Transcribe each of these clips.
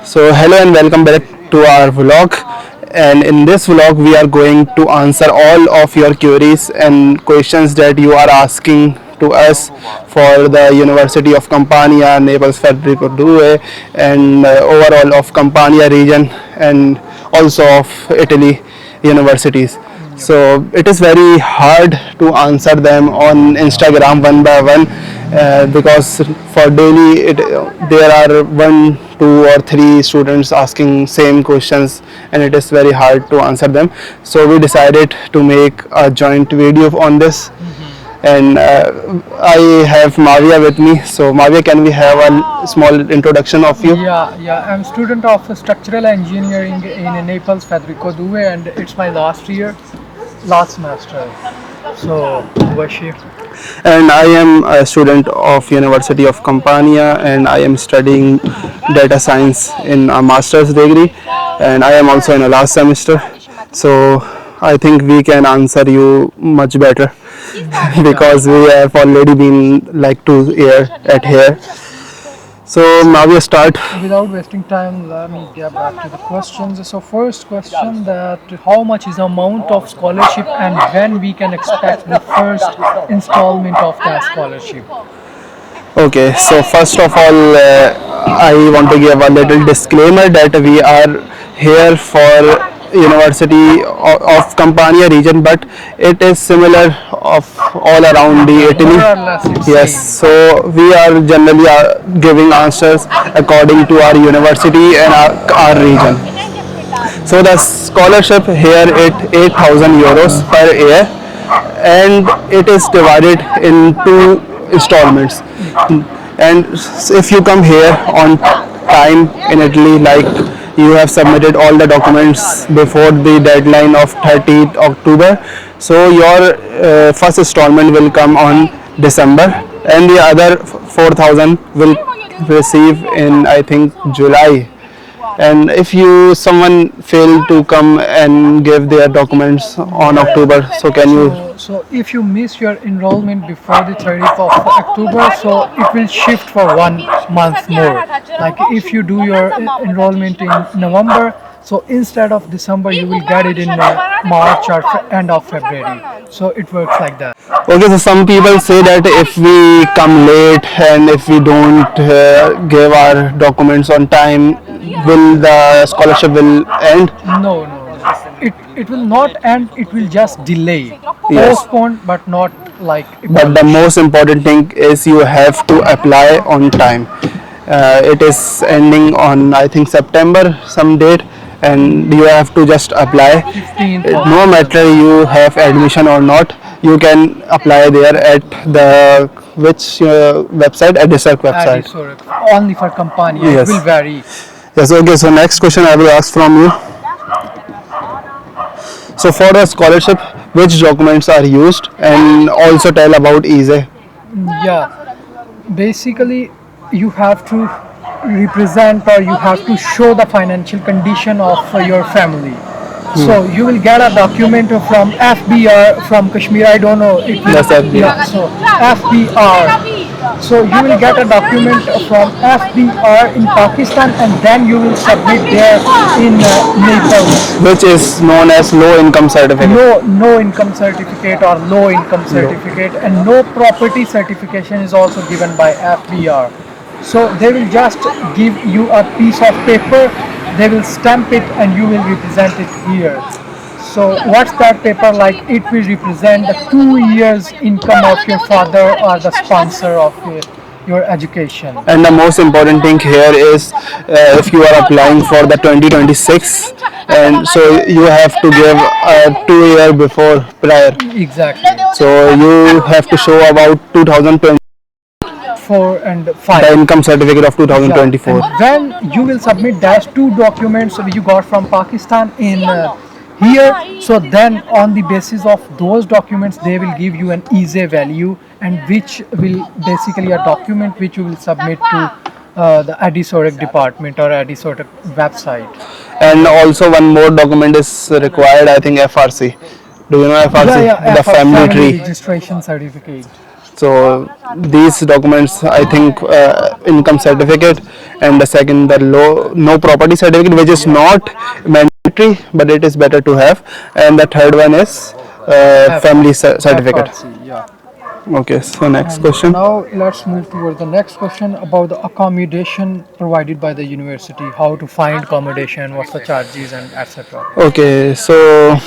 So hello and welcome back to our vlog, and in this vlog we are going to answer all of your queries and questions that you are asking to us for the University of Campania, Naples, Federico, and overall of Campania region and also of Italy universities. So it is very hard to answer them on Instagram one by one, because for daily there are one, two or three students asking same questions, and it is very hard to answer them. So we decided to make a joint video on this, and I have Mavia with me. So Mavia, can we have a small introduction of you? Yeah. I'm student of structural engineering in Naples, Federico, and it's my last semester. So, Vashi. And I am a student of University of Campania, and I am studying data science in a master's degree, and I am also in a last semester. So I think we can answer you much better because we have already been like 2 years at here. So now we start. Without wasting time, let me get back to the questions. So first question, that how much is the amount of scholarship and when we can expect the first installment of that scholarship? Okay, so first of all, I want to give a little disclaimer that we are here for University of Campania region, but it is similar of all around the Italy. More or less it's Yes, same. so we are generally giving answers according to our university and our region. So the scholarship here is 8,000 euros per year, and it is divided in two installments. And if you come here on time in Italy, like you have submitted all the documents before the deadline of 30th October, so your first installment will come on December, and the other 4,000 will receive in, I think, July. And if someone fail to come and give their documents on October, so can you? So if you miss your enrollment before the 30th of October, so it will shift for 1 month more. Like if you do your enrollment in November, so instead of December, you will get it in March or end of February. So it works like that. Okay, so some people say that if we come late and if we don't give our documents on time, will the scholarship will end? No. It will not end. It will just delay, Yes. postpone, but not like. But the most important thing is you have to apply on time. It is ending on, I think, September some date, and you have to just apply. 15th. No matter you have admission or not, you can apply there at the which website? ADISURC website. ADISURC. Only for Campania. Yes. It will vary. Yes. Okay. So next question I will ask from you. So for the scholarship, which documents are used, and also tell about ISEE. Yeah. Basically, you have to represent or you have to show the financial condition of your family. So you will get a document from FBR from Kashmir. I don't know. Yes, FBR. Yeah, so FBR. So you will get a document from FBR in Pakistan, and then you will submit there in Naples. Which is known as low income certificate. No income certificate or low income certificate, and no property certification is also given by FBR. So they will just give you a piece of paper, they will stamp it, and you will represent it here. So what's that paper like? It will represent the 2 years income of your father or the sponsor of your education. And the most important thing here is if you are applying for the 2026, and so you have to give 2 years before prior. Exactly. So you have to show about 2020 4 and 5. the income certificate of 2024. And when you will submit those two documents you got from Pakistan in here, so then on the basis of those documents they will give you an ISEE value, and which will basically a document which you will submit to the ADISURC department or ADISURC website. And also one more document is required, I think, FRC. Do you know FRC? Yeah, The family tree. registration certificate. So these documents, I think, income certificate, and the second, the no property certificate, which is not mandatory, but it is better to have, and the third one is family certificate. FRC, yeah. Okay, so next And question. now let's move toward the next question about the accommodation provided by the university. How to find accommodation, what's the charges, and etc. Okay, so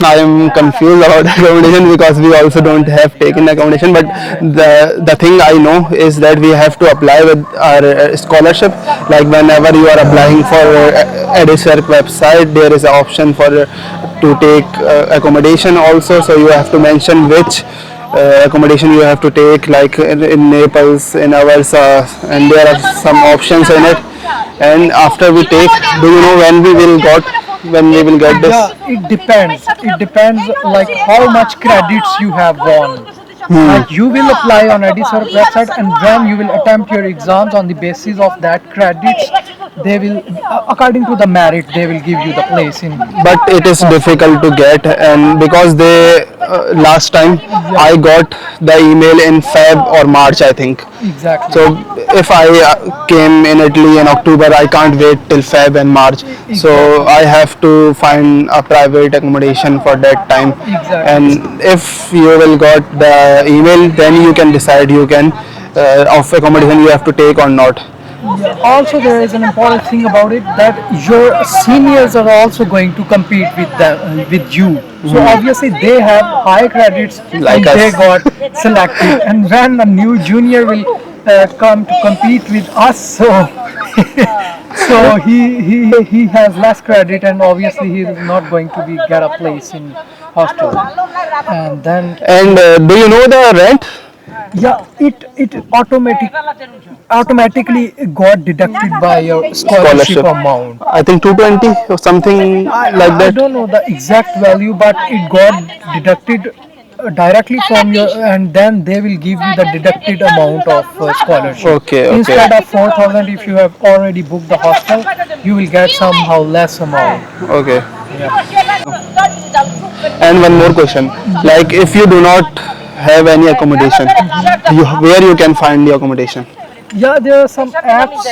I am confused about accommodation because we also don't have taken accommodation. But the thing I know is that we have to apply with our scholarship. Like whenever you are applying for ADISURC website, there is an option for to take accommodation also. So you have to mention which accommodation you have to take, like in Naples, in ours, and there are some options in it. And after we take, do you know when we will get this? Yeah, it depends. It depends like how much credits you have won. Like you will apply on ADISURC website, and when you will attempt your exams on the basis of that credits, they will, according to the merit, they will give you the place in. But it is difficult to get, and because they last time I got the email in Feb or March, I think. Exactly. So if I came in Italy in October, I can't wait till Feb and March. So I have to find a private accommodation for that time. Exactly. And if you will got the email, then you can decide you can of accommodation you have to take or not. Also, there is an important thing about it that your seniors are also going to compete with them, with you. So obviously they have high credits Like and they us. got selected. And when a new junior will come to compete with us, so he has less credit, and obviously he is not going to be get a place in hostel. And then And do you know the rent? yeah, it automatically got deducted by your scholarship amount. I think 220 or something like I that. don't know the exact value, but it got deducted directly from your, and then they will give you the deducted amount of scholarship. Okay, okay. Instead of 4,000, if you have already booked the hostel, you will get somehow less amount. Okay. And one more question. Like if you do not have any accommodation, where you can find the accommodation? Yeah, there are some apps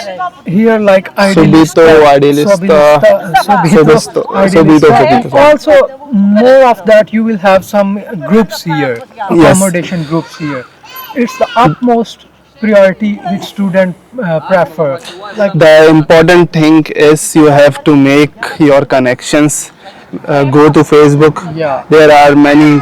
here like Subito, Idealista, Sobito, Sobito, and also more of that you will have some groups here, accommodation groups here. It's the utmost priority which student prefer. Like The important thing is you have to make your connections. Go to Facebook. Yeah. There are many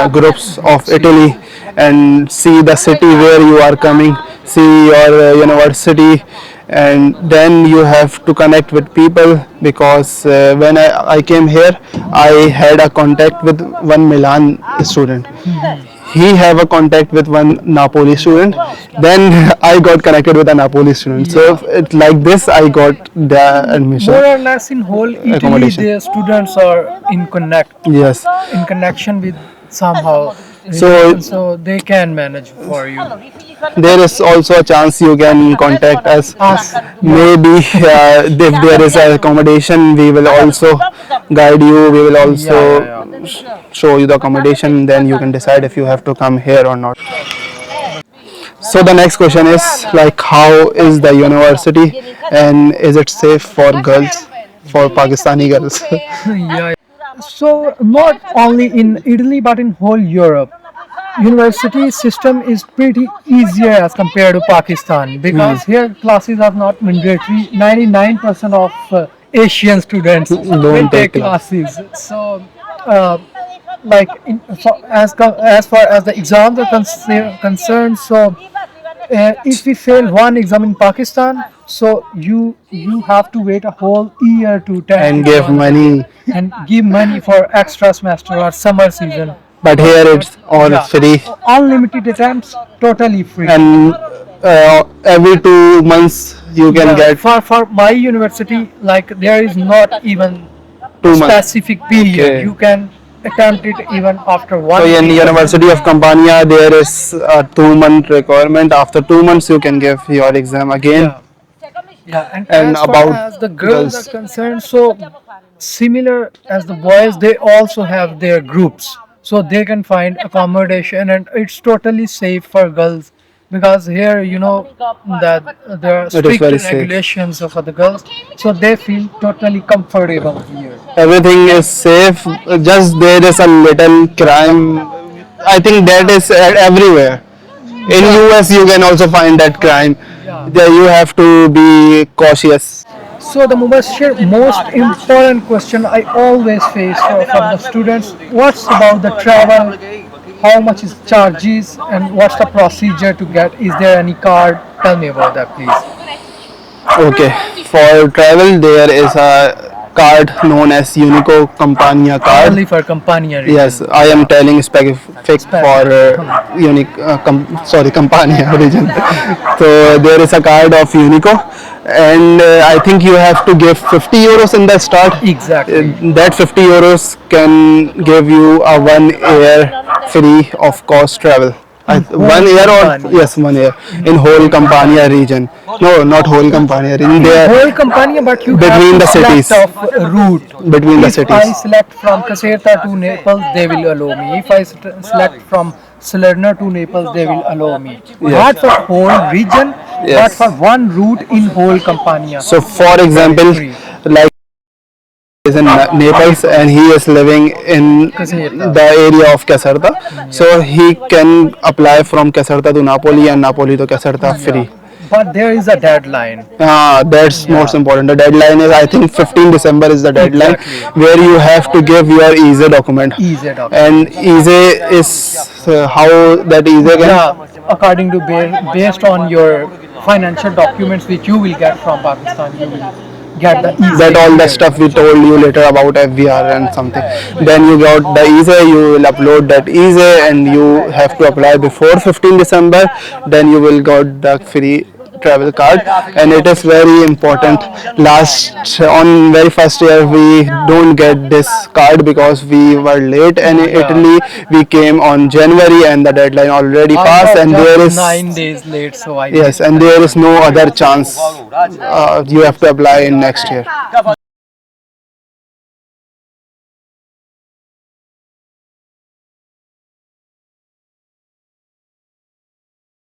groups of Italy, and see the city where you are coming. See your university, and then you have to connect with people, because when I came here, I had a contact with one Milan student. He have a contact with one Napoli student. Then I got connected with a Napoli student. So it's like this I got the admission. more or less in whole Italy, Accommodation. the students are Yes. in connection with somehow. So- So they can manage for you. There is also a chance you can contact us. Us. Maybe if there is a accommodation, we will also guide you. We will also show you the accommodation. Then you can decide if you have to come here or not. So the next question is like, how is the university, and is it safe for girls, for Pakistani girls? Yeah. So not only in Italy but in whole Europe, university system is pretty easier as compared to Pakistan, because here classes are not mandatory. 99% of Asian students will take take classes. So like as far as the exams are concerned, so if we fail one exam in Pakistan, so you have to wait a whole year to take And give exam money. and give money for extra semester or summer season. But here it's all Yeah. free, Unlimited attempts, totally free. and every 2 months you can Yeah, get for my university, like there is not even 2 months. specific period. Okay. You can attempt it even after one. So in the year. University of Campania, there is a 2 month requirement. After 2 months, you can give your exam again. Yeah. Yeah, and, And as far about as the girls girls. are concerned, so similar as the boys, they also have their groups. so they can find accommodation, and it's totally safe for girls because here that there are It is strict very safe. regulations for the girls, so they feel totally comfortable here. Everything is safe. Just there is a little crime. I think that is everywhere. In US, you can also find that crime. Yeah. There you have to be cautious. So the Mubashir, most important question I always face from the students: what's about the travel? How much is charges, and what's the procedure to get? Is there any card? Tell me about that, please. Okay, for travel, there is a card known as Unico Campania card. Only for Campania region. Yes, I am telling specific for Campania region. So there is a card of Unico, and I think you have to give 50 euros in the start. Exactly. That 50 euros can give you a 1 year free of cost travel. whole 1 year or Campania. yes, 1 year in whole Campania region. No, not whole Campania region. There Whole Campania, but you Between have to the cities. select of route. between the If cities. I select from Caserta to Naples, they will allow me. If I select from Salerno to Naples, they will allow me. Not for whole region, but Yes. for one route in whole Campania. So, for example, free. like is in Naples and he is living in Caserta. the area of Caserta, so he can apply from Caserta to Napoli and Napoli to Caserta free. But there is a deadline. That's most important. The deadline is, I think, 15 December is the deadline, Exactly. where you have to give your ISEE document. Easy document. And ISEE is how that ISEE can. Yeah, according to based on your financial documents which you will get from Pakistan, you will get the easy. That all the stuff we told you later about FVR and something. Then you got the ISEE, you will upload that ISEE and you have to apply before 15 December. Then you will got the free travel card, and it is very important. On very first year we don't get this card because we were late, and in Italy we came on January and the deadline already I passed, was and just there is 9 days late, so I yes, and there is no other chance. You have to apply in next year.